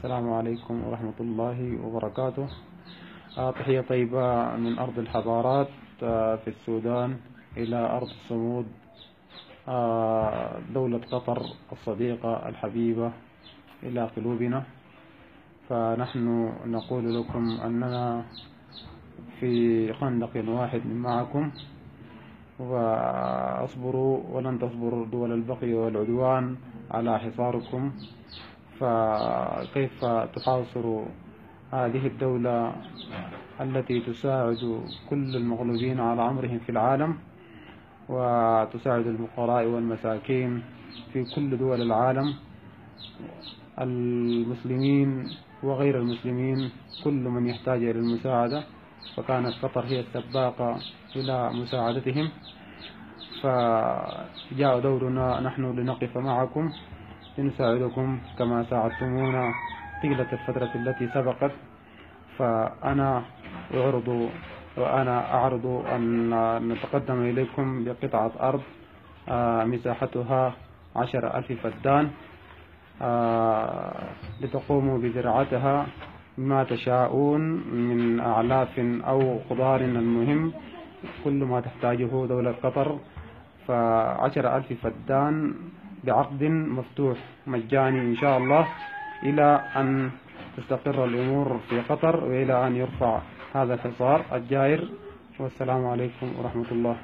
السلام عليكم ورحمة الله وبركاته. تحية طيبة من أرض الحضارات في السودان إلى أرض الصمود، دولة قطر الصديقة الحبيبة إلى قلوبنا. فنحن نقول لكم أننا في خندق واحد معكم، واصبروا ولن تصبروا دول البغي والعدوان على حصاركم. فكيف تحاصر هذه الدولة التي تساعد كل المغلوبين على أمرهم في العالم، وتساعد الفقراء والمساكين في كل دول العالم، المسلمين وغير المسلمين، كل من يحتاج إلى المساعدة، فكانت قطر هي السباقة إلى مساعدتهم. فجاء دورنا نحن لنقف معكم لنساعدكم كما ساعدتمونا طيلة الفترة التي سبقت. فأنا أعرض أن نتقدم إليكم بقطعة أرض مساحتها 10,000 فدان، لتقوموا بزراعتها ما تشاءون من أعلاف أو خضار، المهم كل ما تحتاجه دولة قطر. ف10,000 فدان بعقد مفتوح مجاني إن شاء الله، إلى أن تستقر الأمور في قطر وإلى أن يرفع هذا الحصار الجائر. والسلام عليكم ورحمة الله.